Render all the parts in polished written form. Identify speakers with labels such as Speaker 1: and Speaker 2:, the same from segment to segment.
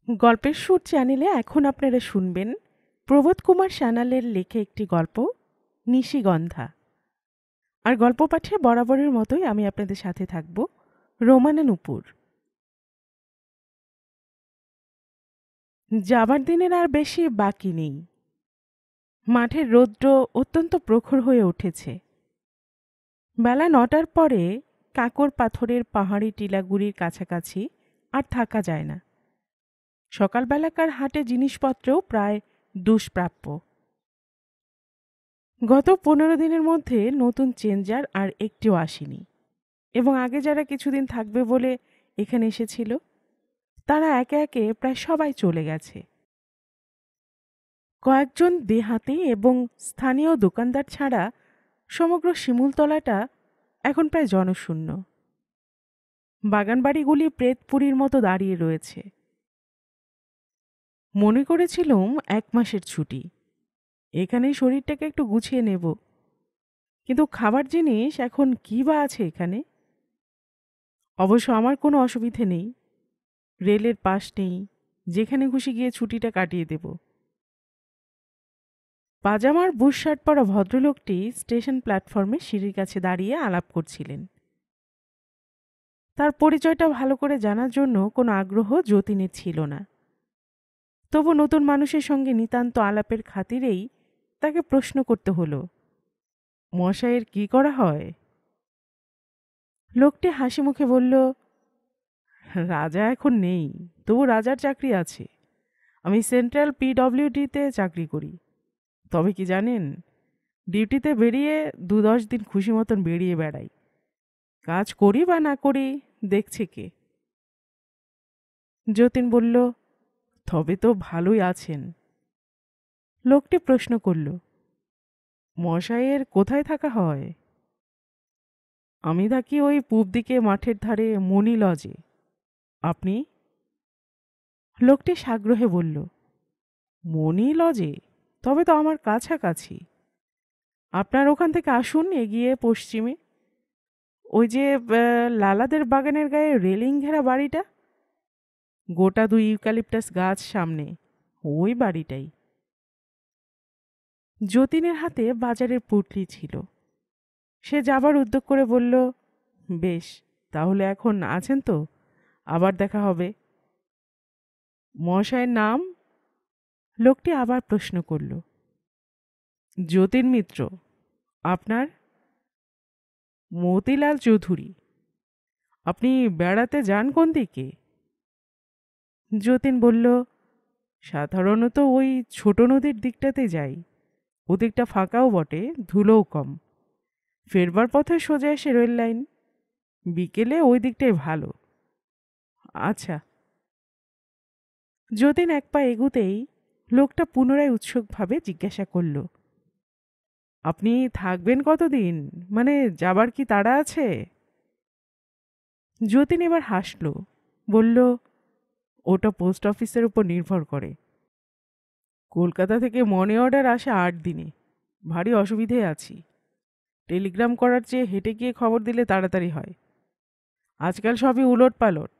Speaker 1: গল্পের সুর চ্যানেলে এখন আপনারা শুনবেন প্রবোধ কুমার সান্যালের লেখা একটি গল্প, নিশিগন্ধা। আর গল্প পাঠে বরাবরের মতোই আমি আপনাদের সাথে থাকব, রোমানা নুপুর। যাবার দিনের আর বেশি বাকি নেই। মাঠের রৌদ্র অত্যন্ত প্রখর হয়ে উঠেছে। বেলা 9টার পরে কাঁকর পাথরের পাহাড়ি টিলাগুড়ির কাছাকাছি আর থাকা যায় না। সকালবেলাকার হাটে জিনিসপত্রও প্রায় দুষ্প্রাপ্য। গত 15 দিনের মধ্যে নতুন চেঞ্জার আর একটিও আসেনি, এবং আগে যারা কিছুদিন থাকবে বলে এখানে এসেছিল তারা একে একে প্রায় সবাই চলে গেছে। কয়েকজন দেহাতি এবং স্থানীয় দোকানদার ছাড়া সমগ্র শিমুলতলাটা এখন প্রায় জনশূন্য। বাগানবাড়িগুলি প্রেতপুরীর মতো দাঁড়িয়ে রয়েছে। মনে করেছিলুম 1 মাসের ছুটি, এখানেই শরীরটাকে একটু গুছিয়ে নেব, কিন্তু খাবার জিনিস এখন কী বা আছে এখানে। অবশ্য আমার কোনো অসুবিধে নেই, রেলের পাশ নেই, যেখানে খুশি গিয়ে ছুটিটা কাটিয়ে দেব। পাজামার বুশশার্ট পরা ভদ্রলোকটি স্টেশন প্ল্যাটফর্মে সিঁড়ির কাছে দাঁড়িয়ে আলাপ করছিলেন। তার পরিচয়টা ভালো করে জানার জন্য কোনো আগ্রহ যতীনের ছিল না, তবু নতুন মানুষের সঙ্গে নিতান্ত আলাপের খাতিরেই তাকে প্রশ্ন করতে হলো, মশাইয়ের কি করা হয়? লোকটি হাসি মুখে বলল, রাজা এখন নেই, তবু রাজার চাকরি আছে। আমি সেন্ট্রাল পিডব্লিউডিতে চাকরি করি। তবে কি জানেন, ডিউটিতে বেরিয়ে 2-10 দিন খুশি মতন বেরিয়ে বেড়াই। কাজ করি বা না করি দেখছে কে। যতীন বলল, তবে তো ভালোই আছেন। লোকটি প্রশ্ন করল, মশাইয়ের কোথায় থাকা হয়? আমি থাকি ওই পূব দিকে মাঠের ধারে মণি লজে। আপনি? লোকটি সাগ্রহে বলল, মণি লজে? তবে তো আমার কাছাকাছি। আপনার ওখান থেকে আসুন এগিয়ে পশ্চিমে, ওই যে লালাদের বাগানের গায়ে রেলিং ঘেরা বাড়িটা, গোটা 2 ইউক্যালিপটাস গাছ সামনে, ওই বাড়িটাই। যতীনের হাতে বাজারের পুটলি ছিল। সে যাবার উদ্যোগ করে বলল, বেশ, তাহলে এখন আছেন তো? আবার দেখা হবে। মশাইয়ের নাম? লোকটি আবার প্রশ্ন করল। যতীন মিত্র। আপনার? মতিলাল চৌধুরী। আপনি বেড়াতে যান কোন দিকে? যতীন বলল, সাধারণত ওই ছোট নদীর দিকটাতে যাই। ওদিকটা ফাঁকাও বটে, ধুলোও কম। ফেরবার পথে সোজা এসে রেল লাইন। বিকেলে ওই দিকটাই ভালো। আচ্ছা। যতীন 1 পা এগুতেই লোকটা পুনরায় উৎসুকভাবে জিজ্ঞাসা করল, আপনি থাকবেন কতদিন? মানে যাবার কি তাড়া আছে? যতীন এবার হাসল, বলল, ওটা পোস্ট অফিসের উপর নির্ভর করে। কলকাতা থেকে মনি অর্ডার আসে 8 দিনে। ভারী অসুবিধে আছি। টেলিগ্রাম করার চেয়ে হেঁটে গিয়ে খবর দিলে তাড়াতাড়ি হয়। আজকাল সবই উলট পালট।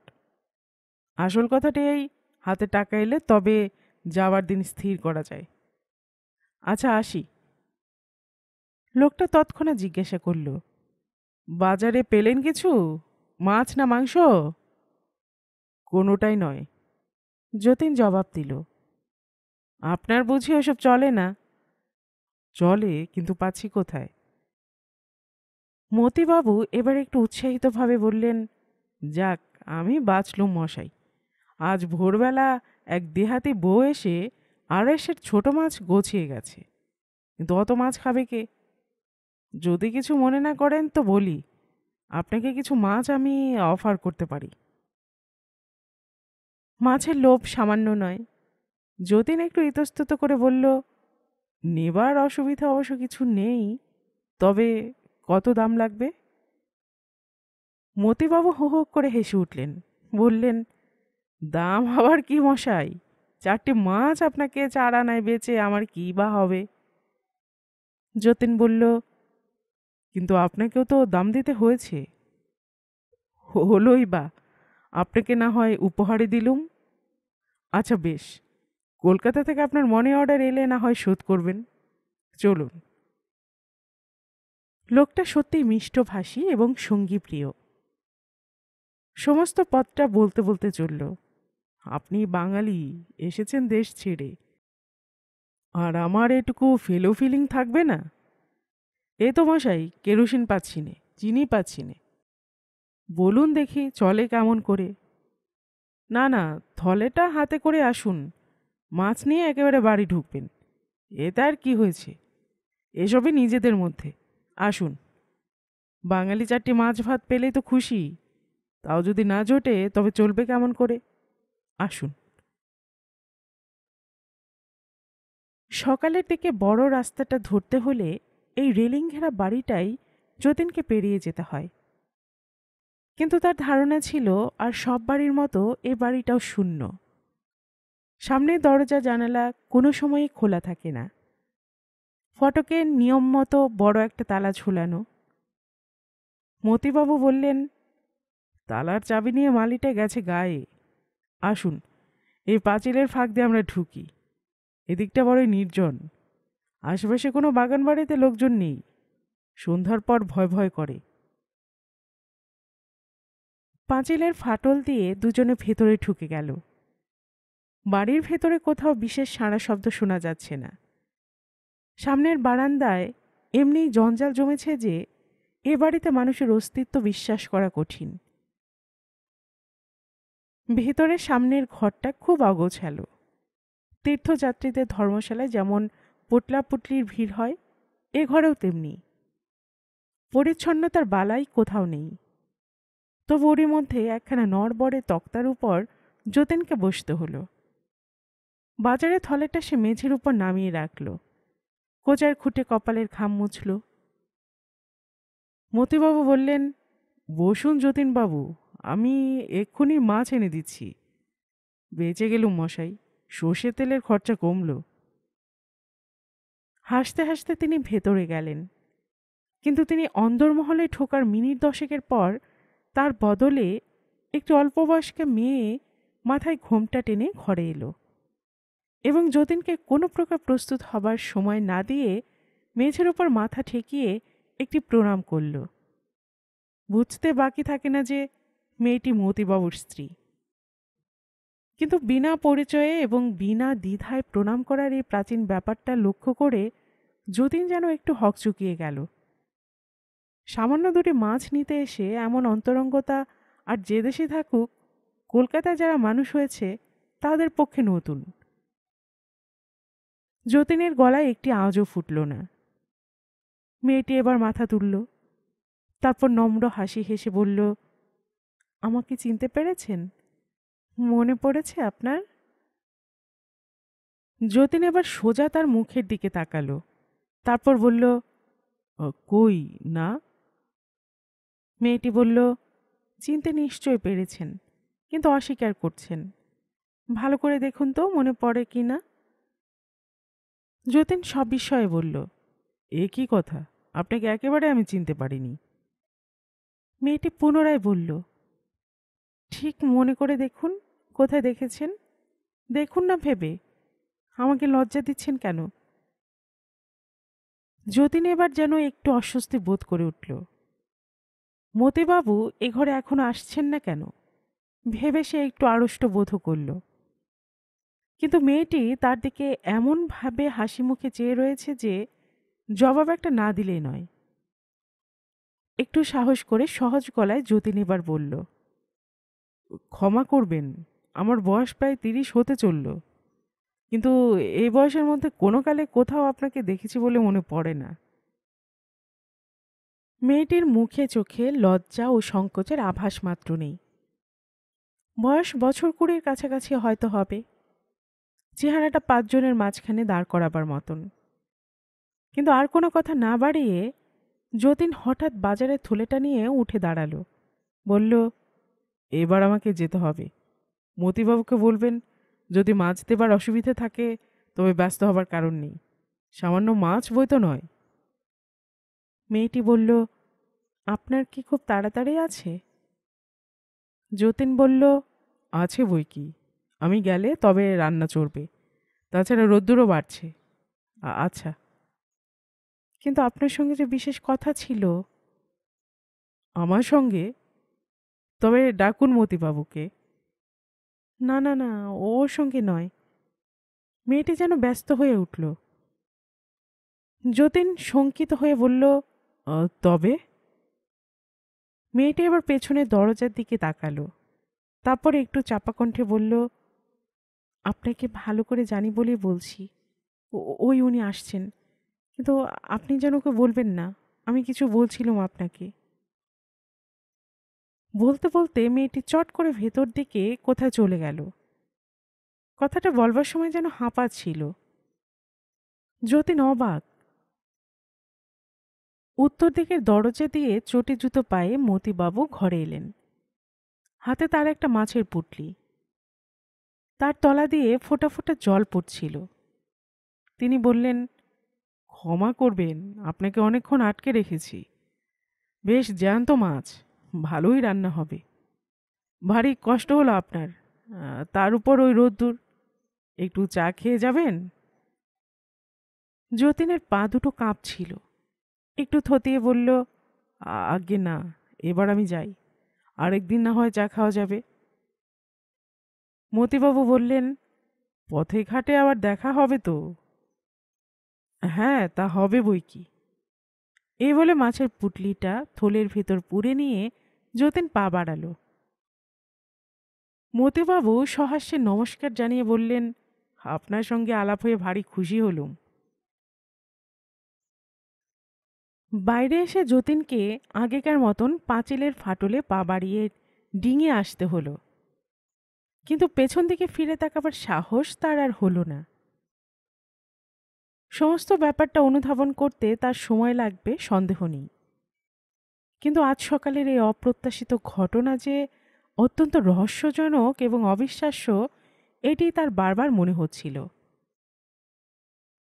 Speaker 1: আসল কথাটি এই, হাতে টাকা এলে তবে যাওয়ার দিন স্থির করা যায়। আচ্ছা, আসি। লোকটা তৎক্ষণাৎ জিজ্ঞাসা করল, বাজারে পেলেন কিছু? মাছ না মাংস? কোনোটাই নয়। যতীন জবাব দিল, আপনার বুঝি ওসব চলে না? চলে, কিন্তু পাচ্ছি কোথায়? মতিবাবু এবার একটু উৎসাহিতভাবে বললেন, যাক, আমি বাঁচলুম মশাই। আজ ভোরবেলা এক দেহাতি বউ এসে 2.5 ছোট মাছ গছিয়ে গেছে, কিন্তু অত মাছ খাবে কে? যদি কিছু মনে না করেন তো বলি, আপনাকে কিছু মাছ আমি অফার করতে পারি। মাছের লোভ সামান্য নয়। যতীন একটু ইতস্তত করে বলল, নেবার অসুবিধা অবশ্য কিছু নেই, তবে কত দাম লাগবে? মতিবাবু হো হো করে হেসে উঠলেন, বললেন, দাম আবার কি মশাই, 4টে মাছ আপনাকে 4 আনায় বেচে আমার কি বা হবে? যতীন বলল, কিন্তু আপনাকেও তো দাম দিতে হয়েছে। হলোই বা, আপনাকে না হয় উপহারে দিলুম। আচ্ছা বেশ, কলকাতা থেকে আপনার মনি অর্ডার এলে না হয় শোধ করবেন। চলুন। লোকটা সত্যিই মিষ্টভাষী এবং সঙ্গীপ্রিয়। সমস্ত পথটা বলতে বলতে চলল, আপনি বাঙালি, এসেছেন দেশ ছেড়ে, আর আমার এটুকু ফেলো ফিলিং থাকবে না? এ তো মশাই, কেরোসিন পাচ্ছি নে, চিনি পাচ্ছি নে। বলুন দেখি চলে কেমন করে? না না, থলেটা হাতে করে আসুন, মাছ নিয়ে একেবারে বাড়ি ঢুকবেন। এতে আর কি হয়েছে, এসবই নিজেদের মধ্যে। আসুন, বাঙালি চারটি মাছ ভাত পেলেই তো খুশি, তাও যদি না জোটে তবে চলবে কেমন করে? আসুন। সকালের দিকে বড় রাস্তাটা ধরতে হলে এই রেলিং ঘেরা বাড়িটাই যতীনকে পেরিয়ে যেতে হয়। কিন্তু তার ধারণা ছিল আর সব বাড়ির মতো এ বাড়িটাও শূন্য। সামনের দরজা জানালা কোনো সময়ই খোলা থাকে না। ফটকের নিয়ম মতো বড় একটা তালা ঝুলানো। মতিবাবু বললেন, তালার চাবি নিয়ে মালিটা গেছে গায়ে। আসুন, এই পাঁচিলের ফাঁক দিয়ে আমরা ঢুকি। এদিকটা বড়ই নির্জন, আশেপাশে কোনো বাগান বাড়িতে লোকজন নেই। সন্ধ্যার পর ভয় ভয় করে। পাঁচিলের ফাটল দিয়ে দুজনে ভেতরে ঢুকে গেল। বাড়ির ভেতরে কোথাও বিশেষ সাড়া শব্দ শোনা যাচ্ছে না। সামনের বারান্দায় এমনি জঞ্জাল জমেছে যে এ বাড়িতে মানুষের অস্তিত্ব বিশ্বাস করা কঠিন। ভেতরের সামনের ঘরটা খুব অগোছালো। তীর্থযাত্রীদের ধর্মশালায় যেমন পোটলাপুটলির ভিড় হয়, এ ঘরেও তেমনি। পরিচ্ছন্নতার বালাই কোথাও নেই। তবু ওরই মধ্যে একখানা নড়বড়ে তক্তার উপর যতীনকে বসতে হলো। বাজারে থলেটা সে মেঝের উপর নামিয়ে রাখল, কোচার খুঁটে কপালের ঘাম মুছল। মতিবাবু বললেন, বসুন যতীনবাবু, আমি এক্ষুনি মাছ এনে দিচ্ছি। বেঁচে গেলুম মশাই, সর্ষে তেলের খরচা কমল। হাসতে হাসতে তিনি ভেতরে গেলেন। কিন্তু তিনি অন্দরমহলে ঢোকার মিনিট দশেকের পর তার বদলে একটি অল্প বয়স্কা মেয়ে মাথায় ঘোমটা টেনে ঘরে এলো এবং যতীনকে কোনো প্রকার প্রস্তুত হবার সময় না দিয়ে মেঝের ওপর মাথা ঠেকিয়ে একটি প্রণাম করল। বুঝতে বাকি থাকে না যে মেয়েটি মতিবাবুর স্ত্রী। কিন্তু বিনা পরিচয়ে এবং বিনা দ্বিধায় প্রণাম করার এই প্রাচীন ব্যাপারটা লক্ষ্য করে যতীন যেন একটু হকচকিয়ে গেল। সামান্য দুটি মাছ নিতে এসে এমন অন্তরঙ্গতা আর যে দেশে থাকুক, কলকাতায় যারা মানুষ হয়েছে তাদের পক্ষে নতুন। যতীনের গলায় একটি আওয়াজও ফুটল না। মেয়েটি এবার মাথা তুলল, তারপর নম্র হাসি হেসে বলল, আমাকে চিনতে পেরেছেন? মনে পড়েছে আপনার? যতীন এবার সোজা তার মুখের দিকে তাকালো, তারপর বলল, কই না। মেয়েটি বলল, চিনতে নিশ্চয় পেরেছেন, কিন্তু অস্বীকার করছেন। ভালো করে দেখুন তো মনে পড়ে কি না। যতীন সবিস্ময়ে বলল, এ কি কথা, আপনাকে একেবারে আমি চিনতে পারিনি। মেয়েটি পুনরায় বলল, ঠিক মনে করে দেখুন, কোথায় দেখেছেন। দেখুন না ভেবে, আমাকে লজ্জা দিচ্ছেন কেন? যতীন এবার যেন একটু অস্বস্তি বোধ করে উঠল। মতিবাবু এ ঘরে এখনো আসছেন না কেন ভেবে সে একটু আড়ষ্ট বোধ করল। কিন্তু মেয়েটি তার দিকে এমনভাবে হাসি মুখে চেয়ে রয়েছে যে জবাব একটা না দিলেই নয়। একটু সাহস করে সহজ গলায় যতীন এবার বলল, ক্ষমা করবেন, আমার বয়স প্রায় 30 হতে চলল, কিন্তু এই বয়সের মধ্যে কোনো কালে কোথাও আপনাকে দেখেছি বলে মনে পড়ে না। মেয়েটির মুখে চোখে লজ্জা ও সংকোচের আভাস মাত্র নেই। বয়স বছর 20 কাছাকাছি হয়তো হবে। চেহারাটা 5 জনের মাঝখানে দাঁড় করাবার মতন। কিন্তু আর কোনো কথা না বাড়িয়ে যতীন হঠাৎ বাজারের থলেটা নিয়ে উঠে দাঁড়ালো, বলল, এবার আমাকে যেতে হবে। মতিবাবুকে বলবেন, যদি মাছ দেবার অসুবিধে থাকে তবে ব্যস্ত হবার কারণ নেই, সামান্য মাছ বই তো নয়। মেয়েটি বলল, আপনার কি খুব তাড়াতাড়ি আছে? যতীন বলল, আছে বই কি, আমি গেলে তবে রান্না চড়বে, তাছাড়া রোদ্দুরও বাড়ছে। আচ্ছা। কিন্তু আপনার সঙ্গে যে বিশেষ কথা ছিল। আমার সঙ্গে? তবে ডাকুন মতিবাবুকে। না না না, ওর সঙ্গে নয়। মেয়েটি যেন ব্যস্ত হয়ে উঠল। যতীন শঙ্কিত হয়ে বলল, তবে? মেয়েটি এবার পেছনের দরজার দিকে তাকালো, তারপর একটু চাপা কণ্ঠে বলল, আপনাকে ভালো করে জানি বলেই বলছি। ওই উনি আসছেন, কিন্তু আপনি যেন ওকে বলবেন না আমি কিছু বলছিলাম আপনাকে। বলতে বলতে মেয়েটি চট করে ভেতর দিকে কোথায় চলে গেল। কথাটা বলবার সময় যেন হাঁপাচ্ছিল। যতীন অবাক। উত্তর দিকের দরজা দিয়ে চটি জুতো পায়ে মতিবাবু ঘরে এলেন। হাতে তার একটা মাছের পুঁটলি, তার তলা দিয়ে ফোঁটা ফোঁটা জল পড়ছিল। তিনি বললেন, ক্ষমা করবেন, আপনাকে অনেকক্ষণ আটকে রেখেছি। বেশ জ্যান্ত মাছ, ভালোই রান্না হবে। ভারী কষ্ট হলো আপনার, তার উপর ওই রোদ্দুর। একটু চা খেয়ে যাবেন? যতীনের পা দুটো কাঁপছিল। একটু থতিয়ে বলল, আজ্ঞে না, এবার আমি যাই, আরেকদিন না হয় চা খাওয়া যাবে। মতিবাবু বললেন, পথে ঘাটে আবার দেখা হবে তো। হ্যাঁ, তা হবে বই কি। এই বলে মাছের পুঁটলিটা থলের ভেতর পুরে নিয়ে যতীন পা বাড়ালো। মতিবাবু সহাস্যে নমস্কার জানিয়ে বললেন, আপনার সঙ্গে আলাপ হয়ে ভারী খুশি হলুম। বাইরে এসে যতীনকে আগেকার মতন পাঁচিলের ফাটলে পা বাড়িয়ে ডিঙে আসতে হলো, কিন্তু পেছন দিকে ফিরে তাকাবার সাহস তার আর হলো না। সমস্ত ব্যাপারটা অনুধাবন করতে তার সময় লাগবে সন্দেহ নেই, কিন্তু আজ সকালের এই অপ্রত্যাশিত ঘটনা যে অত্যন্ত রহস্যজনক এবং অবিশ্বাস্য, এটি তার বারবার মনে হচ্ছিল।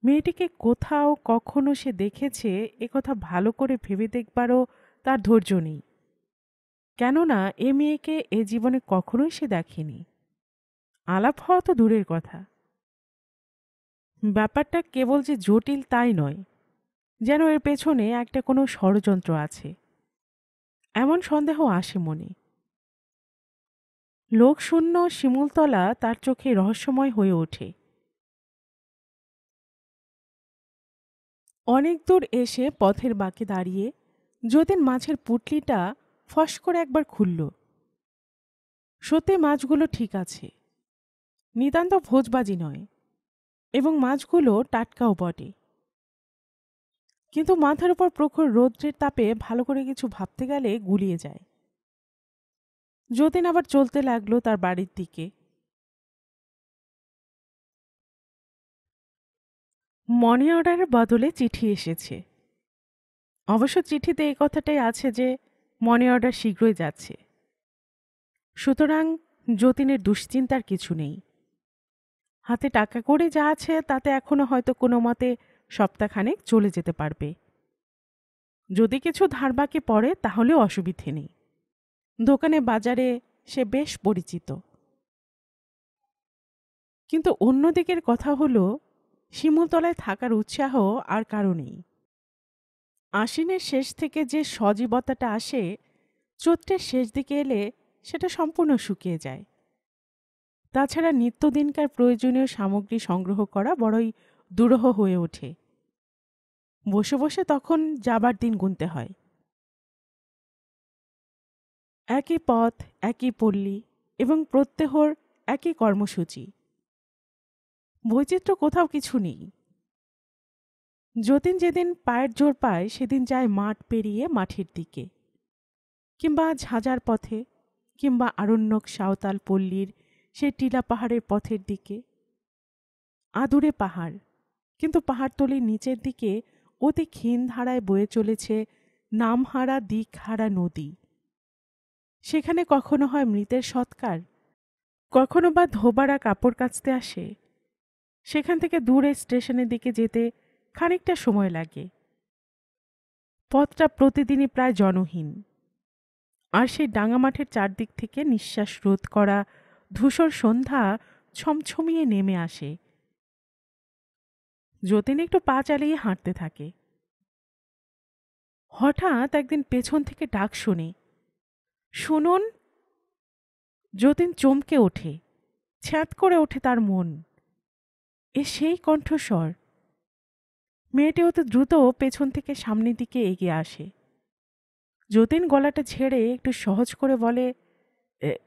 Speaker 1: মেয়েটিকে কোথাও কখনো সে দেখেছে একথা ভালো করে ভেবে দেখবারও তার ধৈর্য নেই, কেননা এ মেয়েকে এ জীবনে কখনোই সে দেখেনি। আলাপ হওয়া তো দূরের কথা, ব্যাপারটা কেবল যে জটিল তাই নয়, যেন এর পেছনে একটা কোনো ষড়যন্ত্র আছে, এমন সন্দেহ আসে মনে। লোকশূন্য শিমুলতলা তার চোখে রহস্যময় হয়ে ওঠে। অনেক দূর এসে পথের বাঁকে দাঁড়িয়ে যতীন মাছের পুঁটলিটা ফস করে একবার খুলল। সত্যি মাছগুলো ঠিক আছে, নিতান্ত ভোজবাজি নয়, এবং মাছগুলো টাটকাও বটে। কিন্তু মাথার উপর প্রখর রৌদ্রের তাপে ভালো করে কিছু ভাবতে গেলে গুলিয়ে যায়। যতীন আবার চলতে লাগলো তার বাড়ির দিকে। মনি অর্ডারের বদলে চিঠি এসেছে। অবশ্য চিঠিতে এই কথাটাই আছে যে মনি অর্ডার শীঘ্রই যাচ্ছে, সুতরাং যতীনের দুশ্চিন্তার কিছু নেই। হাতে টাকা করে যা আছে তাতে এখনো হয়তো কোনো মতে সপ্তাহখানেক চলে যেতে পারবে। যদি কিছু ধার বাকি পড়ে তাহলেও অসুবিধে নেই, দোকানে বাজারে সে বেশ পরিচিত। কিন্তু অন্য দিকের কথা হলো, শিমুলতলায় থাকার উৎসাহ আর কারো নেই। আশ্বিনের শেষ থেকে যে সজীবতাটা আসে, চৈত্রের শেষ দিকে এলে সেটা সম্পূর্ণ শুকিয়ে যায়। তাছাড়া নিত্যদিনকার প্রয়োজনীয় সামগ্রী সংগ্রহ করা বড়ই দুরূহ হয়ে ওঠে। বসে বসে তখন যাবার দিন গুনতে হয়। একই পথ, একই পল্লী এবং প্রত্যেহর একই কর্মসূচি, বৈচিত্র্য কোথাও কিছু নেই। যতীন যেদিন পায়ের জোর পায় সেদিন যায় মাঠ পেরিয়ে মাঠের দিকে, কিংবা ঝাঁঝার পথে, কিংবা আরণ্যক সাঁওতাল পল্লীর সে টিলা পাহাড়ের পথের দিকে। আদুরে পাহাড়, কিন্তু পাহাড়তলির নিচের দিকে অতি ক্ষীণ ধারায় বয়ে চলেছে নামহারা দিকহারা নদী। সেখানে কখনো হয় মৃতের সৎকার, কখনো বা ধোবারা কাপড় কাচতে আসে। সেখান থেকে দূরে স্টেশনের দিকে যেতে খানিকটা সময় লাগে। পথটা প্রতিদিনই প্রায় জনহীন, আর সেই ডাঙা মাঠের চারদিক থেকে নিঃশ্বাস রোধ করা ধূসর সন্ধ্যা ছমছমিয়ে নেমে আসে। যতীন একটু পা চালিয়ে হাঁটতে থাকে। হঠাৎ একদিন পেছন থেকে ডাক শোনে, শুনুন। যতীন চমকে ওঠে, ছ্যাঁত করে ওঠে তার মন। সেই কণ্ঠস্বর। মেয়েটি অতি দ্রুত পেছন থেকে সামনের দিকে এগিয়ে আসে। যতীন গলাটা ছেড়ে একটু সহজ করে বলে,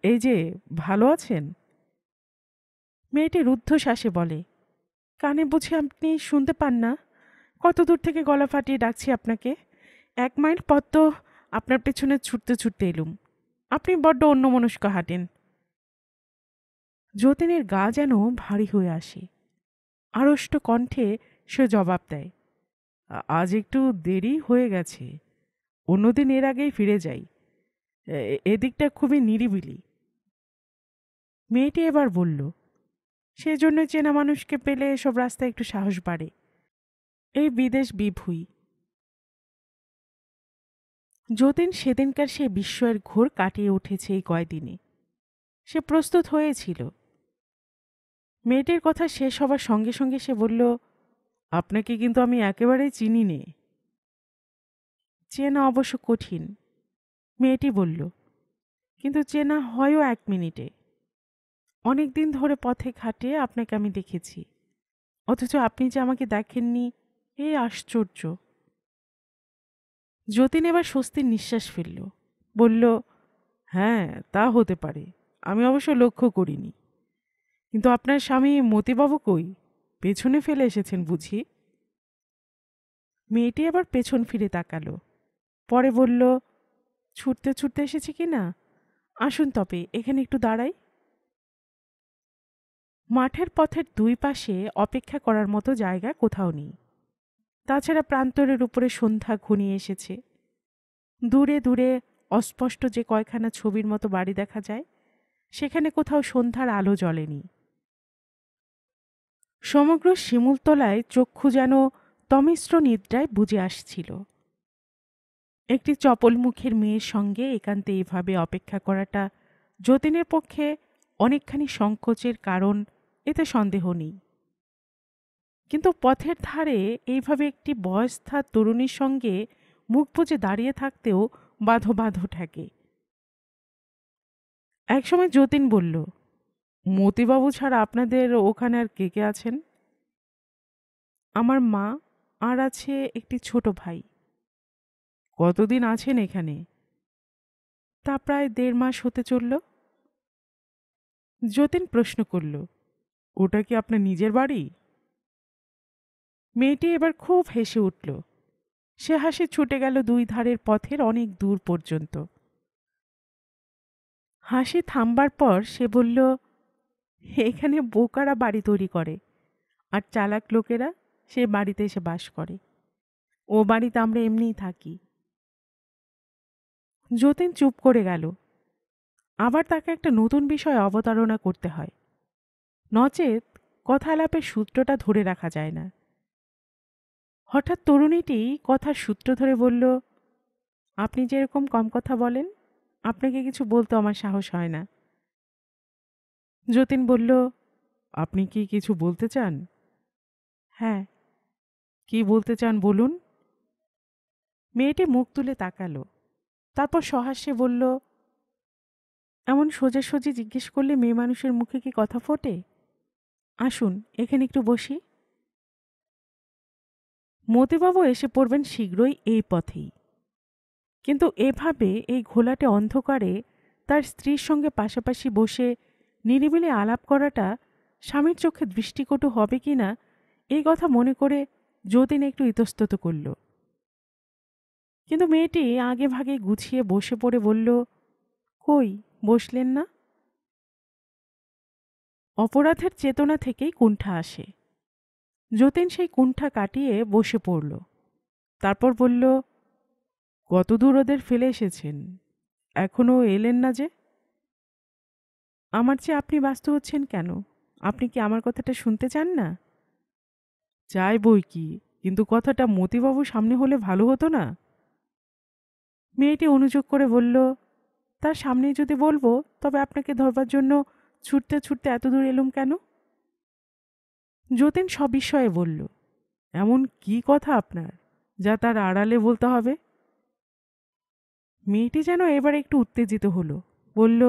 Speaker 1: এই যে, ভালো আছেন? মেয়েটি রুদ্ধশ্বাসে বলে, কানে বুঝে আপনি শুনতে পান না? কত দূর থেকে গলা ফাটিয়ে ডাকছি আপনাকে। 1 মাইল পথ তো আপনার পেছনে ছুটতে ছুটতে এলুম। আপনি বড্ড অন্যমনস্ক হাঁটেন। যতীনের গা যেন ভারী হয়ে আসে। আড়ষ্ট কণ্ঠে সে জবাব দেয়, আজ একটু দেরি হয়ে গেছে। অন্যদিন এর আগেই ফিরে যাই। এদিকটা খুবই নিরিবিলি। মেয়েটি এবার বলল, সেজন্য চেনা মানুষকে পেলে এসব রাস্তায় একটু সাহস বাড়ে। এই বিদেশ বিভুই। যতীন সেদিনকার সে বিস্ময়ের ঘোর কাটিয়ে উঠেছে এই কয়দিনে। সে প্রস্তুত হয়েছিল। মেয়েটির কথা শেষ হবার সঙ্গে সঙ্গে সে বলল, আপনাকে কিন্তু আমি একেবারেই চিনি নে। চেনা অবশ্য কঠিন, মেয়েটি বলল, কিন্তু চেনা হয়ও 1 মিনিটে। অনেক দিন ধরে পথে ঘাটে আপনাকে আমি দেখেছি, অথচ আপনি যে আমাকে দেখেননি, এই আশ্চর্য। যতীন এবার স্বস্তির নিঃশ্বাস ফেলল, বলল, হ্যাঁ তা হতে পারে, আমি অবশ্য লক্ষ্য করিনি। কিন্তু আপনার স্বামী মতিবাবু কই? পেছনে ফেলে এসেছেন বুঝি? মেয়েটি আবার পেছন ফিরে তাকালো, পরে বলল, ছুটতে ছুটতে এসেছি কি না। আসুন তবে এখানে একটু দাঁড়াই। মাঠের পথের 2 পাশে অপেক্ষা করার মতো জায়গা কোথাও নেই। তাছাড়া প্রান্তরের উপরে সন্ধ্যা ঘনিয়ে এসেছে। দূরে দূরে অস্পষ্ট যে কয়খানা ছবির মতো বাড়ি দেখা যায়, সেখানে কোথাও সন্ধ্যার আলো জ্বলেনি। সমগ্র শিমুলতলায় চক্ষু যেন তমিশ্র নিদ্রায় বুজে আসছিল। একটি চপল মুখের মেয়ের সঙ্গে একান্তে এইভাবে অপেক্ষা করাটা যতীনের পক্ষে অনেকখানি সংকোচের কারণ, এতে সন্দেহ নেই। কিন্তু পথের ধারে এইভাবে একটি বয়স্থা তরুণীর সঙ্গে মুখ বুজে দাঁড়িয়ে থাকতেও বাঁধো বাঁধো ঠেকে। একসময় যতীন বলল, মতিবাবু ছাড়া আপনাদের ওখানে আর কে কে আছেন? আমার মা, আর আছে একটি ছোট ভাই। কতদিন আছেন এখানে? তা প্রায় 1.5 মাস হতে চলল। যতীন প্রশ্ন করল, ওটা কি আপনার নিজের বাড়ি? মেয়েটি এবার খুব হেসে উঠল। সে হাসি ছুটে গেল 2 ধারের পথের অনেক দূর পর্যন্ত। হাসি থামবার পর সে বলল, এখানে বোকারা বাড়ি তৈরি করে, আর চালাক লোকেরা সে বাড়িতে এসে বাস করে। ও বাড়িতে আমরা এমনিই থাকি। যতীন চুপ করে গেল। আবার তাকে একটা নতুন বিষয় অবতারণা করতে হয়, নচেত কথালাপের সূত্রটা ধরে রাখা যায় না। হঠাৎ তরুণীটি কথার সূত্র ধরে বলল, আপনি যেরকম কম কথা বলেন, আপনাকে কিছু বলতে আমার সাহস হয় না। যতীন বলল, আপনি কি কিছু বলতে চান? হ্যাঁ। কি বলতে চান বলুন। মেয়েটি মুখ তুলে তাকালো, তারপর সহাস্যে বলল, এমন সোজাসুজি জিজ্ঞেস করলে মেয়ে মানুষের মুখে কি কথা ফোটে? আসুন এখানে একটু বসি। মতিবাবু এসে পড়বেন শীঘ্রই এই পথেই। কিন্তু এভাবে এই ঘোলাটে অন্ধকারে তার স্ত্রীর সঙ্গে পাশাপাশি বসে নিরিবিলি আলাপ করাটা স্বামীর চোখে দৃষ্টিকটু হবে কি না, এই কথা মনে করে যতীন একটু ইতস্তত করল। কিন্তু মেয়েটি আগে ভাগে গুছিয়ে বসে পড়ে বলল, কই বসলেন না? অপরাধের চেতনা থেকেই কুণ্ঠা আসে। যতীন সেই কুণ্ঠা কাটিয়ে বসে পড়ল। তারপর বলল, কত দূর ওদের ফেলে এসেছেন, এখনো এলেন না যে? আমার চেয়ে আপনি ব্যস্ত হচ্ছেন কেন? আপনি কি আমার কথাটা শুনতে চান না? চাই বই কি, কিন্তু কথাটা মতিবাবুর সামনে হলে ভালো হতো না? মেয়েটি অনুযোগ করে বলল, তার সামনেই যদি বলবো, তবে আপনাকে ধরবার জন্য ছুটতে ছুটতে এত দূর এলুম কেন? যতীন সবিস্ময়ে বলল, এমন কি কথা আপনার যা তার আড়ালে বলতে হবে? মেয়েটি যেন এবার একটু উত্তেজিত হলো, বলল,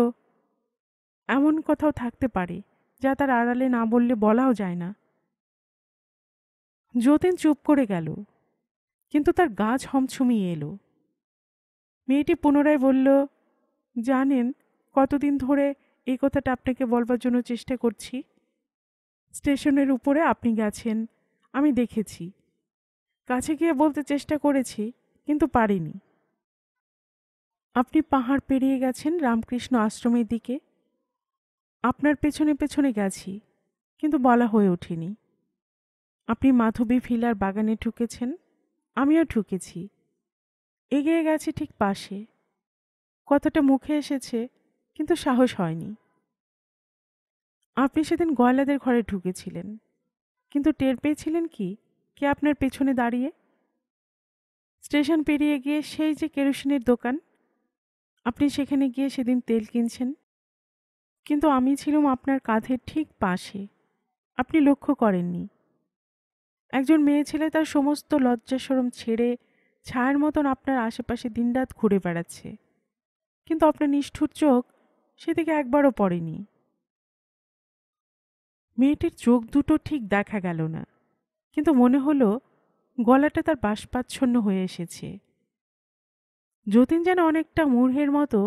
Speaker 1: এমন কথাও থাকতে পারে যা তার আড়ালে না বললে বলাও যায় না। যতীন চুপ করে গেল, কিন্তু তার গা ছমছমিয়ে এলো। মেয়েটি পুনরায় বলল, জানেন কতদিন ধরে এই কথাটা আপনাকে বলবার জন্য চেষ্টা করছি। স্টেশনের উপরে আপনি গেছেন, আমি দেখেছি। কাছে গিয়ে বলতে চেষ্টা করেছি, কিন্তু পারিনি। আপনি পাহাড় পেরিয়ে গেছেন রামকৃষ্ণ আশ্রমের দিকে। আপনার পেছনে পেছনে গেছি, কিন্তু বলা হয়ে ওঠেনি। আপনি মাধবী ভিলার বাগানে ঢুকেছেন, আমিও ঢুকেছি। এগিয়ে গেছি ঠিক পাশে। কথাটা মুখে এসেছে, কিন্তু সাহস হয়নি। আপনি সেদিন গয়লাদের ঘরে ঢুকেছিলেন, কিন্তু টের পেয়েছিলেন কি কে আপনার পেছনে দাঁড়িয়ে? স্টেশন পেরিয়ে গিয়ে সেই যে কেরোসিনের দোকান, আপনি সেখানে গিয়ে সেদিন তেল কিনছেন, কিন্তু আমি ছিলাম আপনার কাঁধের ঠিক পাশে। আপনি লক্ষ্য করেননি। একজন মেয়ে ছেলে তার সমস্ত লজ্জা শরম ছেড়ে ছায়ার মতন আপনার আশেপাশে দিনরাত ঘুরে বেড়াচ্ছে, কিন্তু আপনার নিষ্ঠুর চোখ সেদিকে একবারও পড়েনি। মেয়েটির চোখ দুটো ঠিক দেখা গেল না, কিন্তু মনে হলো গলাটা তার বাষ্পাচ্ছন্ন হয়ে এসেছে। যতীন যেন অনেকটা মূঢ়ের মতো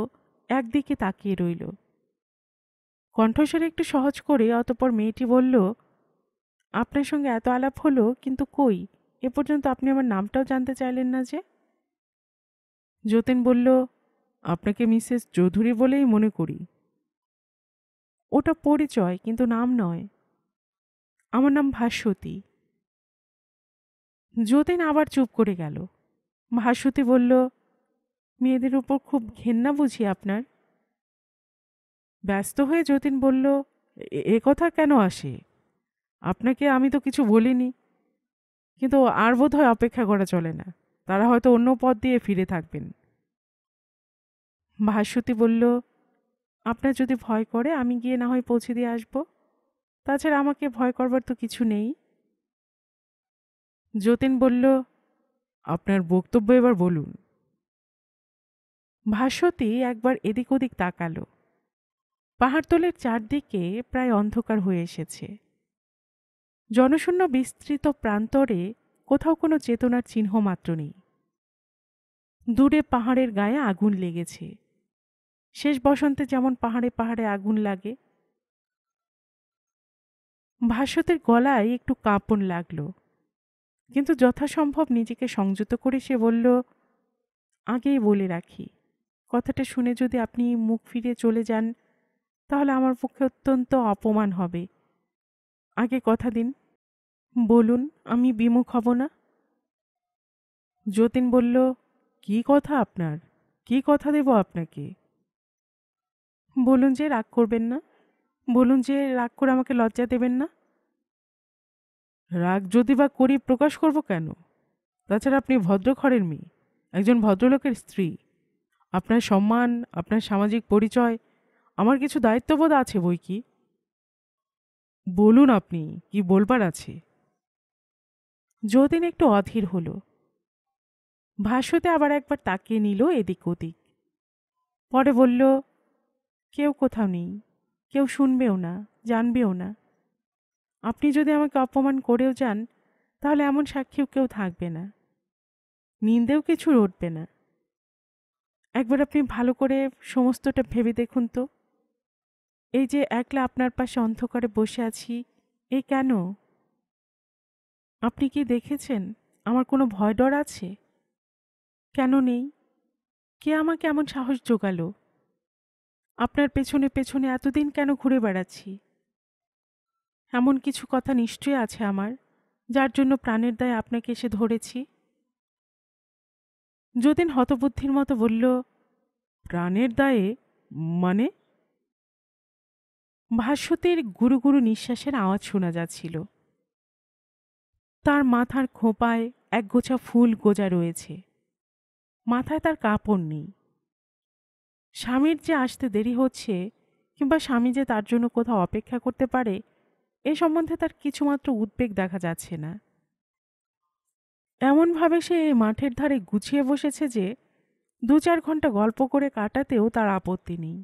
Speaker 1: একদিকে তাকিয়ে রইল। কণ্ঠস্বর একটু সহজ করে অতঃপর মেয়েটি বলল, আপনার সঙ্গে এত আলাপ হলো, কিন্তু কই এ পর্যন্ত আপনি আমার নামটাও জানতে চাইলেন না যে? যতীন বলল, আপনাকে মিসেস চৌধুরী বলেই মনে করি। ওটা পরিচয়, কিন্তু নাম নয়। আমার নাম ভাস্বতী। যতীন আবার চুপ করে গেল। ভাস্বতী বলল, মেয়েদের উপর খুব ঘেন্না বুঝি আপনার? ব্যস্ত হয়ে যতীন বলল, এ কথা কেন আসে? আপনাকে আমি তো কিছু বলিনি, কিন্তু আর বোধহয় অপেক্ষা করা চলে না। তারা হয়তো অন্য পথ দিয়ে ফিরে থাকবেন। ভাস্বতী বলল, আপনার যদি ভয় করে আমি গিয়ে না হয় পৌঁছে দিয়ে আসব। তাছাড়া আমাকে ভয় করবার তো কিছু নেই। যতীন বলল, আপনার বক্তব্য এবার বলুন। ভাস্বতী একবার এদিক ওদিক তাকালো। পাহাড়তলের চারদিকে প্রায় অন্ধকার হয়ে এসেছে। জনশূন্য বিস্তৃত প্রান্তরে কোথাও কোনো চেতনার চিহ্ন মাত্র নেই। দূরে পাহাড়ের গায়ে আগুন লেগেছে। শেষ বসন্তে যেমন পাহাড়ে পাহাড়ে আগুন লাগে। ভাস্বতীর গলায় একটু কাঁপন লাগলো, কিন্তু যথাসম্ভব নিজেকে সংযত করে সে বলল, আগেই বলে রাখি, কথাটা শুনে যদি আপনি মুখ ফিরিয়ে চলে যান তাহলে আমার পক্ষে অত্যন্ত অপমান হবে। আগে কথা দিন, বলুন, আমি বিমুখ হব না। যতীন বলল, কি কথা আপনার? কি কথা দেব আপনাকে? বলুন যে রাগ করবেন না। বলুন যে রাগ করে আমাকে লজ্জা দেবেন না। রাগ যদি বা করি প্রকাশ করব কেন? তাছাড়া আপনি ভদ্রঘরের মেয়ে, একজন ভদ্রলোকের স্ত্রী। আপনার সম্মান, আপনার সামাজিক পরিচয়, আমার কিছু দায়িত্ববোধ আছে বই কি। বলুন আপনি কি বলবার আছে। যতীন একটু অধীর হলো। ভাষ্যতে আবার একবার তাকিয়ে নিল এদিক ওদিক। পরে বলল, কেউ কোথাও নেই, কেউ শুনবেও না, জানবেও না। আপনি যদি আমাকে অপমান করেও যান তাহলে এমন সাক্ষীও কেউ থাকবে না, নিন্দেও কিছু রটবে না। একবার আপনি ভালো করে সমস্তটা ভেবে দেখুন তো। এই যে একলা আপনার পাশে অন্ধকারে বসে আছি, এই কেন? আপনি কি দেখেছেন আমার কোনো ভয় ডর আছে? কেন নেই? কে আমাকে এমন সাহস জোগালো? আপনার পেছনে পেছনে এতদিন কেন ঘুরে বেড়াচ্ছি? এমন কিছু কথা নিশ্চয়ই আছে আমার, যার জন্য প্রাণের দায়ে আপনাকে এসে ধরেছি। যতীন হতবুদ্ধির মতো বলল, প্রাণের দায়ে মানে? ভাস্বতীর গুরু গুরু নিঃশ্বাসের আওয়াজ শোনা যাচ্ছিল। তার মাথার খোঁপায় একগোছা ফুল গোজা রয়েছে। মাথায় তার কাপড় নেই। স্বামীর যে আসতে দেরি হচ্ছে কিংবা স্বামী যে তার জন্য কোথাও অপেক্ষা করতে পারে এ সম্বন্ধে তার কিছুমাত্র উদ্বেগ দেখা যাচ্ছে না। এমনভাবে সে এই মাঠের ধারে গুছিয়ে বসেছে যে 2-4 ঘন্টা গল্প করে কাটাতেও তার আপত্তি নেই।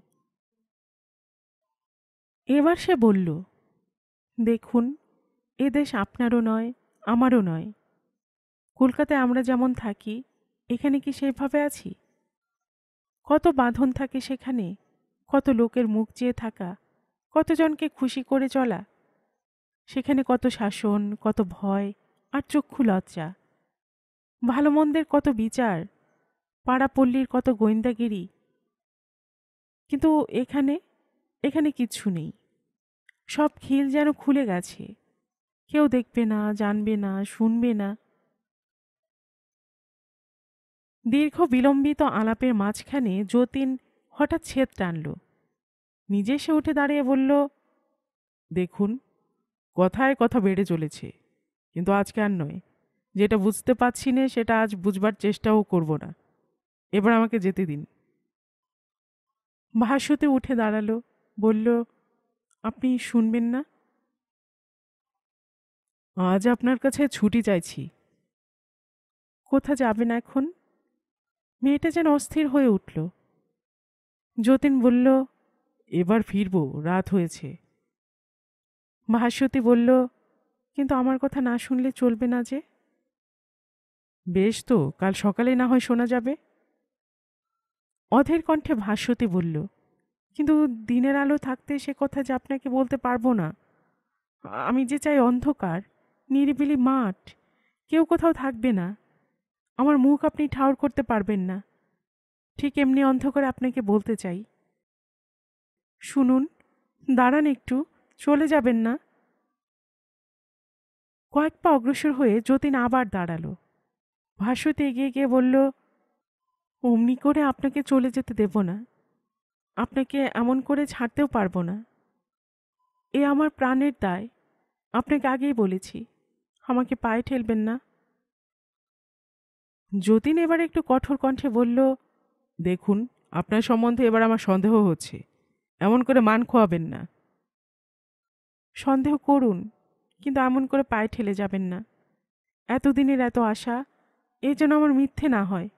Speaker 1: এবার সে বলল, দেখুন, এ দেশ আপনারও নয়, আমারও নয়। কলকাতায় আমরা যেমন থাকি, এখানে কি সেভাবে আছি? কত বাঁধন থাকে সেখানে, কত লোকের মুখ চেয়ে থাকা, কতজনকে খুশি করে চলা। সেখানে কত শাসন, কত ভয় আর চক্ষু লজ্জা, ভালো মন্দের কত বিচার, পাড়াপল্লীর কত গোয়েন্দাগিরি। কিন্তু এখানে এখানে কিচ্ছু নেই। সব খিল যেন খুলে গেছে। কেউ দেখবে না, জানবে না, শুনবে না। দীর্ঘ বিলম্বিত আলাপের মাঝখানে যতীন হঠাৎ ছেদ টানল। নিজে সে উঠে দাঁড়িয়ে বলল, দেখুন, কথায় কথা বেড়ে চলেছে, কিন্তু আজকে আর নয়। যেটা বুঝতে পারছি না সেটা আজ বুঝবার চেষ্টাও করব না। এবার আমাকে যেতে দিন। ভাস্বতী উঠে দাঁড়ালো, বলল, আপনি শুনবেন না? আজ আপনার কাছে ছুটি চাইছি। কোথা যাবেন এখন? মেয়েটা যেন অস্থির হয়ে উঠল। যতীন বলল, এবার ফিরব, রাত হয়েছে। ভাস্বতী বলল, কিন্তু আমার কথা না শুনলে চলবে না যে। বেশ তো, কাল সকালে না হয় শোনা যাবে। অধীর কণ্ঠে ভাস্বতী বলল, কিন্তু দিনের আলো থাকতে সে কথা যে আপনাকে বলতে পারবো না। আমি যে চাই অন্ধকার, নিরিবিলি মাঠ, কেউ কোথাও থাকবে না। আমার মুখ আপনি ঠাউর করতে পারবেন না। ঠিক এমনি অন্ধকারে আপনাকে বলতে চাই। শুনুন, দাঁড়ান একটু, চলে যাবেন না। কয়েক পা অগ্রসর হয়ে যতীন আবার দাঁড়ালো। ভাস্বতী এগিয়ে গিয়ে বলল, অমনি করে আপনাকে চলে যেতে দেব না। আপনাকে এমন করে ছাড়তেও পারবো না। এ আমার প্রাণের দায়। আপনাকে আগেই বলেছি, আমাকে পায়ে ঠেলবেন না। যতীন এবার একটু কঠোর কণ্ঠে বলল, দেখুন, আপনার সম্বন্ধে এবার আমার সন্দেহ হচ্ছে। এমন করে মান খোয়াবেন না। সন্দেহ করুন, কিন্তু এমন করে পায়ে ঠেলে যাবেন না। এতদিনের এত আশা, এ যেন আমার মিথ্যে না হয়।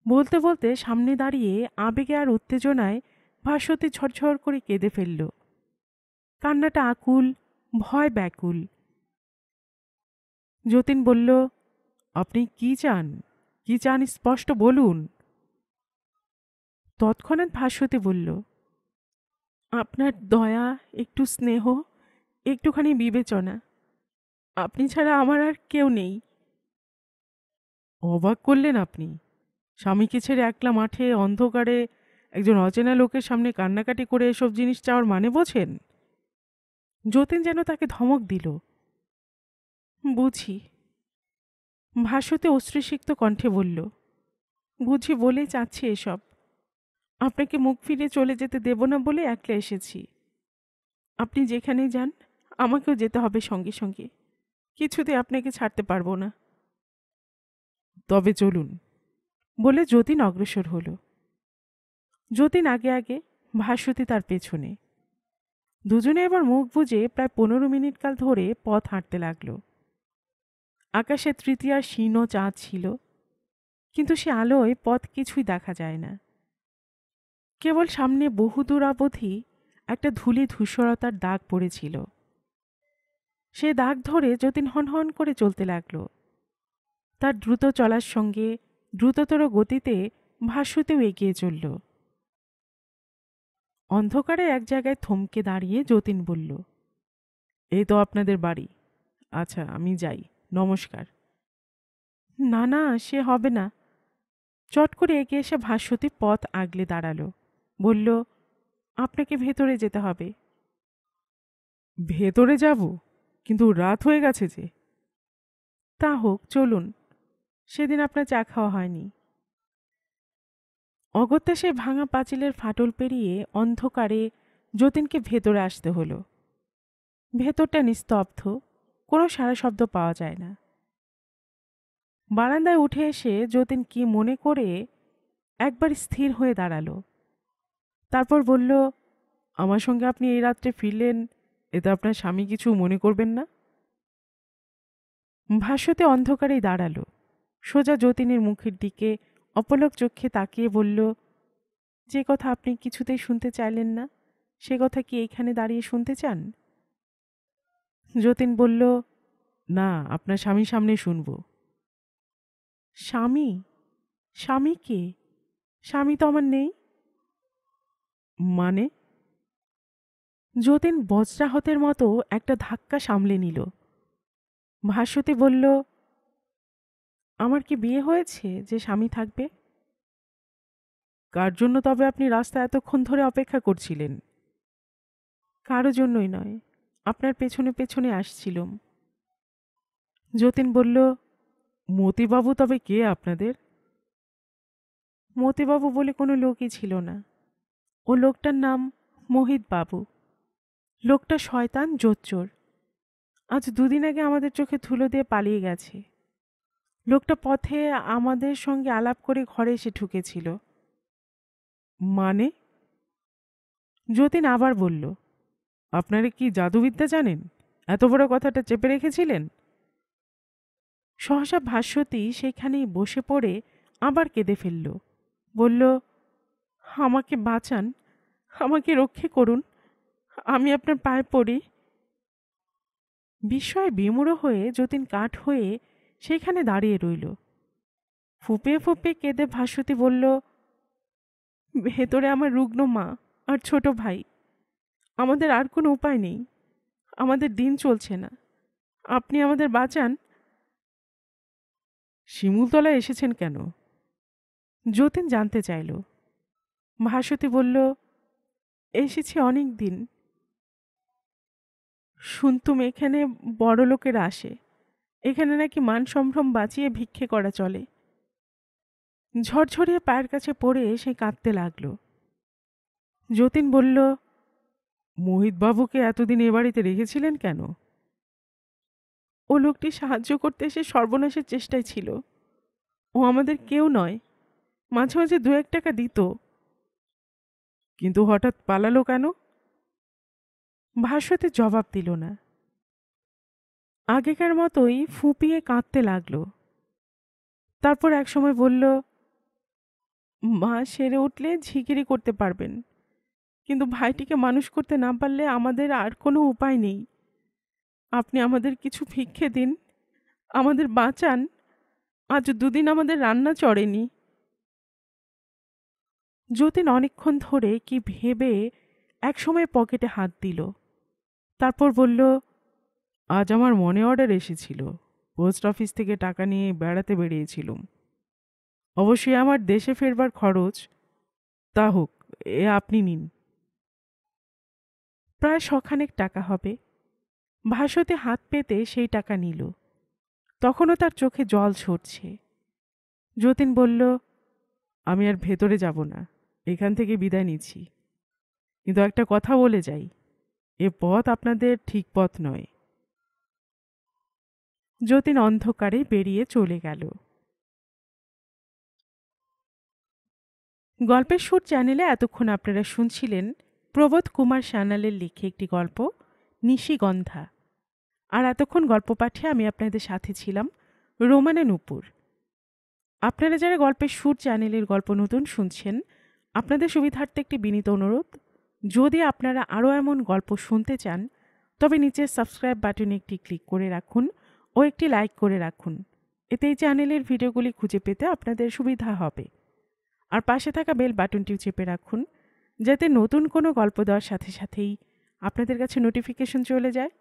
Speaker 1: বলতে বলতে সামনে দাঁড়িয়ে আবেগে আর উত্তেজনায় ভাস্বতী ঝরঝর করে কেঁদে ফেলল। কান্নাটা আকুল, ভয় ব্যাকুল। যতীন বলল, আপনি কি চান? কি চান স্পষ্ট বলুন। তৎক্ষণাৎ ভাস্বতী বলল, আপনার দয়া, একটু স্নেহ, একটুখানি বিবেচনা। আপনি ছাড়া আমার আর কেউ নেই। অবাক করলেন আপনি। স্বামীকে ছেড়ে একলা মাঠে অন্ধকারে একজন অচেনা লোকের সামনে কান্নাকাটি করে এসব জিনিস চাওয়ার মানে বোঝেন? যতীন যেন তাকে ধমক দিল। বুঝি। ভাস্বতী অশ্রুসিক্ত কণ্ঠে বলল, বুঝি বলেই চাচ্ছি এসব। আপনাকে মুখ ফিরে চলে যেতে দেব না বলে একলা এসেছি। আপনি যেখানেই যান, আমাকেও যেতে হবে সঙ্গে সঙ্গে। কিছুতে আপনাকে ছাড়তে পারবো না। তবে চলুন, বলে যতীন অগ্রসর হল। যতীন আগে আগে, ভাস্বতী তার পেছনে। দুজনে এবার মুখ বুজে প্রায় 15 মিনিট কাল ধরে পথ হাঁটতে লাগল। আকাশে তৃতীয়ার ক্ষীণ চাঁদ ছিল, কিন্তু সে আলোয় পথ কিছুই দেখা যায় না। কেবল সামনে বহুদূর অবধি একটা ধূলি ধূসরতার দাগ পড়েছিল। সে দাগ ধরে যতীন হনহন করে চলতে লাগল। তার দ্রুত চলার সঙ্গে দ্রুততর গতিতে ভাস্বতীও এগিয়ে চলল। অন্ধকারে এক জায়গায় থমকে দাঁড়িয়ে যতীন বলল, এই তো আপনাদের বাড়ি। আচ্ছা, আমি যাই, নমস্কার। না না, সে হবে না। চট করে এগিয়ে এসে ভাস্বতী পথ আগলে দাঁড়ালো, বলল, আপনাকে ভেতরে যেতে হবে। ভেতরে যাব? কিন্তু রাত হয়ে গেছে যে। তা হোক, চলুন। সেদিন আপনার চা খাওয়া হয়নি। অগত্যা সে ভাঙা পাঁচিলের ফাটল পেরিয়ে অন্ধকারে যতীনকে ভেতরে আসতে হলো। ভেতরটা নিস্তব্ধ, কোনো সারা শব্দ পাওয়া যায় না। বারান্দায় উঠে এসে যতীন কি মনে করে একবার স্থির হয়ে দাঁড়ালো। তারপর বলল, আমার সঙ্গে আপনি এই রাত্রে ফিরলেন, এতে আপনার স্বামী কিছু মনে করবেন না? ভাস্বতী অন্ধকারেই দাঁড়ালো, সোজা যতীনের মুখের দিকে অপলক চোখে তাকিয়ে বলল, যে কথা আপনি কিছুতেই শুনতে চাইলেন না, সে কথা কি এইখানে দাঁড়িয়ে শুনতে চান? যতীন বলল, না, আপনার স্বামীর সামনে শুনব। স্বামী? স্বামী কে? স্বামী তো আমার নেই। মানে? যতীন বজ্রাহতের মতো একটা ধাক্কা সামলে নিল। ভাস্বতী বলল, আমার কি বিয়ে হয়েছে যে স্বামী থাকবে? কার জন্য তবে আপনি রাস্তায় এতক্ষণ ধরে অপেক্ষা করছিলেন? কারো জন্যই নয়, আপনার পেছনে পেছনে আসছিলাম। যতীন বলল, মতিবাবু তবে কে আপনাদের? মতিবাবু বলে কোনো লোকই ছিল না। ও লোকটার নাম মোহিত বাবু। লোকটা শয়তান, জোচ্চোর। আজ দুদিন আগে আমাদের চোখে ধুলো দিয়ে পালিয়ে গেছে। লোকটা পথে আমাদের সঙ্গে আলাপ করে ঘরে এসে ঢুকেছিল। মানে? যতীন আবার বলল, আপনারা কি জাদুবিদ্যা জানেন? এত বড় কথাটা চেপে রেখেছিলেন? সহসা ভাস্বতী সেইখানেই বসে পড়ে আবার কেঁদে ফেলল। বলল, আমাকে বাঁচান, আমাকে রক্ষে করুন, আমি আপনার পায়ে পড়ি। বিস্ময়ে বিমূঢ় হয়ে যতীন কাঠ হয়ে সেইখানে দাঁড়িয়ে রইল। ফুঁপিয়ে ফুঁপিয়ে কেঁদে ভাস্বতী বলল, ভেতরে আমার রুগ্ন মা আর ছোট ভাই। আমাদের আর কোনো উপায় নেই, আমাদের দিন চলছে না, আপনি আমাদের বাঁচান। শিমুলতলায় এসেছেন কেন? যতীন জানতে চাইল। ভাস্বতী বলল, এসেছি অনেক দিন। শুনতুম এখানে বড় লোকেরা আসে, এখানে নাকি মান সম্ভ্রম বাঁচিয়ে ভিক্ষে করা চলে। ঝরঝরিয়ে পায়ের কাছে পড়ে সে কাঁদতে লাগলো। যতীন বলল, মোহিতবাবুকে এতদিন এ বাড়িতে রেখেছিলেন কেন? ও লোকটি সাহায্য করতে এসে সর্বনাশের চেষ্টায় ছিল। ও আমাদের কেউ নয়, মাঝে মাঝে 2-1 টাকা দিত। কিন্তু হঠাৎ পালালো কেন? ভাস্বতী জবাব দিল না। আগেকার মতোই ফুঁপিয়ে কাঁদতে লাগলো। তারপর একসময় বলল, মা সেরে উঠলে ঝিকিরি করতে পারবেন, কিন্তু ভাইটিকে মানুষ করতে না পারলে আমাদের আর কোনো উপায় নেই। আপনি আমাদের কিছু ভিক্ষে দিন, আমাদের বাঁচান। আজ 2 দিন আমাদের রান্না চড়েনি। যতীন অনেকক্ষণ ধরে কি ভেবে একসময় পকেটে হাত দিল। তারপর বলল, আজ আমার মনে অর্ডার এসেছিল, পোস্ট অফিস থেকে টাকা নিয়ে বেড়াতে বেরিয়েছিলুম। অবশ্যই আমার দেশে ফেরবার খরচ, তা হোক, এ আপনি নিন। প্রায় 100 টাকা হবে। ভাস্বতী হাত পেতে সেই টাকা নিল। তখনও তার চোখে জল ঝরছে। যতীন বলল, আমি আর ভেতরে যাব না, এখান থেকে বিদায় নিচ্ছি। কিন্তু একটা কথা বলে যাই, এ পথ আপনাদের ঠিক পথ নয়। যতীন অন্ধকারে বেরিয়ে চলে গেল। গল্পের সুর চ্যানেলে এতক্ষণ আপনারা শুনছিলেন প্রবোধ কুমার সান্যালের লিখে একটি গল্প, নিশিগন্ধা। আর এতক্ষণ গল্প পাঠে আমি আপনাদের সাথে ছিলাম রোমানা নূপুর। আপনারা যারা গল্পের সুর চ্যানেলের গল্প নতুন শুনছেন, আপনাদের সুবিধার্থে একটি বিনীত অনুরোধ, যদি আপনারা আরও এমন গল্প শুনতে চান, তবে নিচের সাবস্ক্রাইব বাটনে একটি ক্লিক করে রাখুন ও একটি লাইক করে রাখুন। এতে এই চ্যানেলের ভিডিওগুলি খুঁজে পেতে আপনাদের সুবিধা হবে। আর পাশে থাকা বেল বাটনটিও চেপে রাখুন, যাতে নতুন কোনো গল্প দেওয়ার সাথে সাথেই আপনাদের কাছে নোটিফিকেশন চলে যায়।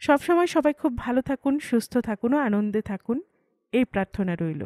Speaker 1: সবসময় সবাই খুব ভালো থাকুন, সুস্থ থাকুন ও আনন্দে থাকুন, এই প্রার্থনা রইল।